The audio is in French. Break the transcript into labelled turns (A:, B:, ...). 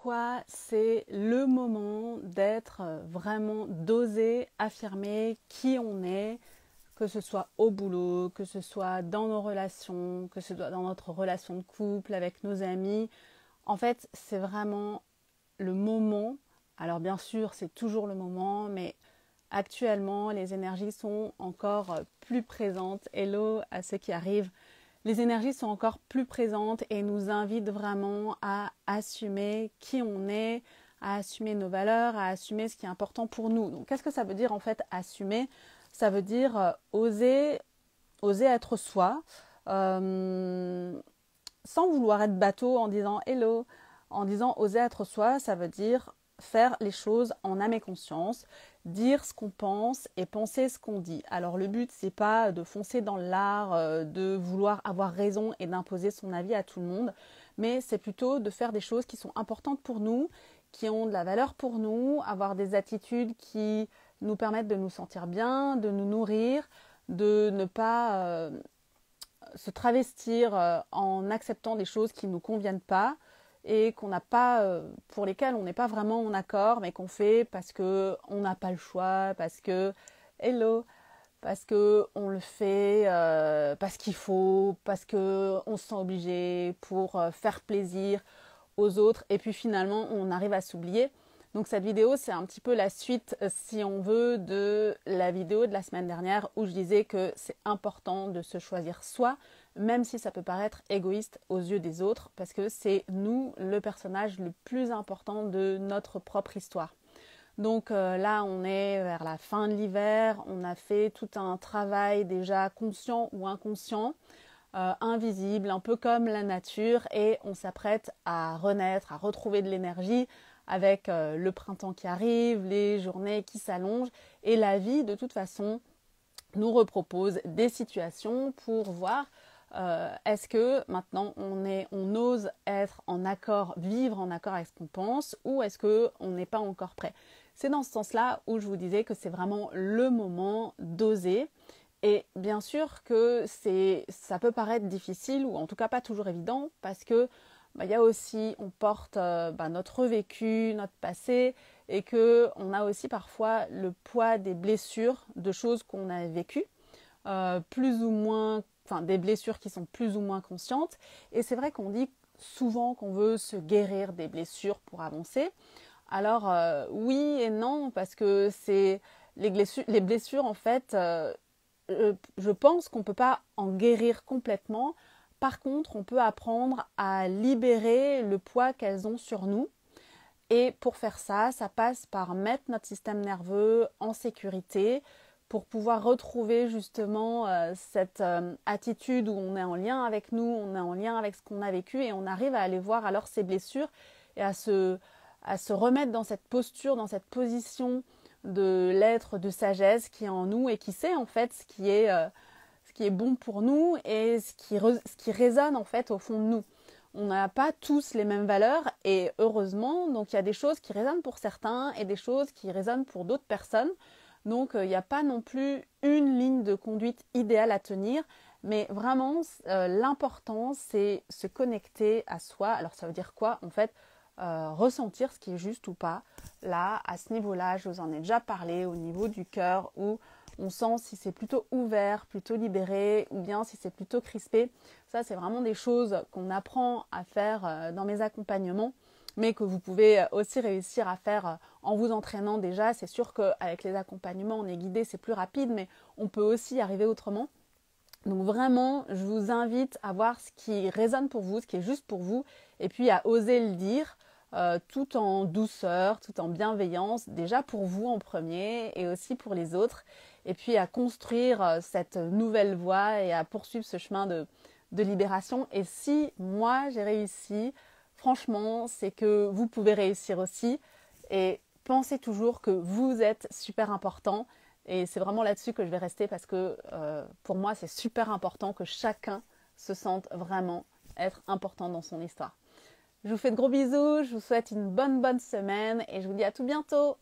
A: pourquoi c'est le moment d'être vraiment d'oser affirmer qui on est, que ce soit au boulot, que ce soit dans nos relations, que ce soit dans notre relation de couple, avec nos amis. En fait, c'est vraiment le moment. Alors bien sûr, c'est toujours le moment, mais actuellement, les énergies sont encore plus présentes. Hello à ceux qui arrivent. Les énergies sont encore plus présentes et nous invitent vraiment à assumer qui on est, à assumer nos valeurs, à assumer ce qui est important pour nous. Donc, qu'est-ce que ça veut dire en fait assumer? Ça veut dire oser être soi, euh, sans vouloir être bateau en disant hello, en disant oser être soi, ça veut dire faire les choses en âme et conscience, dire ce qu'on pense et penser ce qu'on dit. Alors le but, c'est pas de foncer dans l'art, de vouloir avoir raison et d'imposer son avis à tout le monde, mais c'est plutôt de faire des choses qui sont importantes pour nous, qui ont de la valeur pour nous, avoir des attitudes qui nous permettent de nous sentir bien, de nous nourrir, de ne pas se travestir en acceptant des choses qui ne nous conviennent pas et qu'on n'a pas, pour lesquelles on n'est pas vraiment en accord, mais qu'on fait parce qu'on n'a pas le choix, parce que, hello, parce qu'on le fait, parce qu'il faut, parce qu'on se sent obligé pour faire plaisir aux autres, et puis finalement on arrive à s'oublier. Donc cette vidéo, c'est un petit peu la suite, si on veut, de la vidéo de la semaine dernière où je disais que c'est important de se choisir soi, même si ça peut paraître égoïste aux yeux des autres, parce que c'est nous le personnage le plus important de notre propre histoire. Donc là, on est vers la fin de l'hiver, on a fait tout un travail déjà conscient ou inconscient, invisible, un peu comme la nature, et on s'apprête à renaître, à retrouver de l'énergie, avec le printemps qui arrive, les journées qui s'allongent, et la vie de toute façon nous repropose des situations pour voir est-ce que maintenant on ose être en accord, vivre en accord avec ce qu'on pense, ou est-ce qu'on n'est pas encore prêt. C'est dans ce sens-là où je vous disais que c'est vraiment le moment d'oser. Et bien sûr que ça peut paraître difficile, ou en tout cas pas toujours évident, parce que il y a aussi, on porte notre vécu, notre passé, et qu'on a aussi parfois le poids des blessures, de choses qu'on a vécues, plus ou moins, enfin des blessures qui sont plus ou moins conscientes. Et c'est vrai qu'on dit souvent qu'on veut se guérir des blessures pour avancer. Alors oui et non, parce que c'est les blessures en fait, je pense qu'on ne peut pas en guérir complètement. Par contre, on peut apprendre à libérer le poids qu'elles ont sur nous. Et pour faire ça, ça passe par mettre notre système nerveux en sécurité pour pouvoir retrouver justement cette attitude où on est en lien avec nous, on est en lien avec ce qu'on a vécu, et on arrive à aller voir alors ces blessures et à se remettre dans cette posture, dans cette position de l'être de sagesse qui est en nous et qui sait en fait ce qui est bon pour nous et ce qui résonne en fait au fond de nous. On n'a pas tous les mêmes valeurs, et heureusement, donc il y a des choses qui résonnent pour certains et des choses qui résonnent pour d'autres personnes. Donc il n'y a pas non plus une ligne de conduite idéale à tenir, mais vraiment l'important c'est se connecter à soi. Alors ça veut dire quoi en fait? Ressentir ce qui est juste ou pas. Là, à ce niveau-là, je vous en ai déjà parlé, au niveau du cœur, où on sent si c'est plutôt ouvert, plutôt libéré, ou bien si c'est plutôt crispé. Ça, c'est vraiment des choses qu'on apprend à faire dans mes accompagnements, mais que vous pouvez aussi réussir à faire en vous entraînant déjà. C'est sûr qu'avec les accompagnements, on est guidé, c'est plus rapide, mais on peut aussi y arriver autrement. Donc vraiment, je vous invite à voir ce qui résonne pour vous, ce qui est juste pour vous, et puis à oser le dire, tout en douceur, tout en bienveillance, déjà pour vous en premier et aussi pour les autres, et puis à construire cette nouvelle voie et à poursuivre ce chemin de libération. Et si moi j'ai réussi, franchement, c'est que vous pouvez réussir aussi, et pensez toujours que vous êtes super important. Et c'est vraiment là-dessus que je vais rester, parce que pour moi, c'est super important que chacun se sente vraiment être important dans son histoire. Je vous fais de gros bisous, je vous souhaite une bonne semaine et je vous dis à tout bientôt.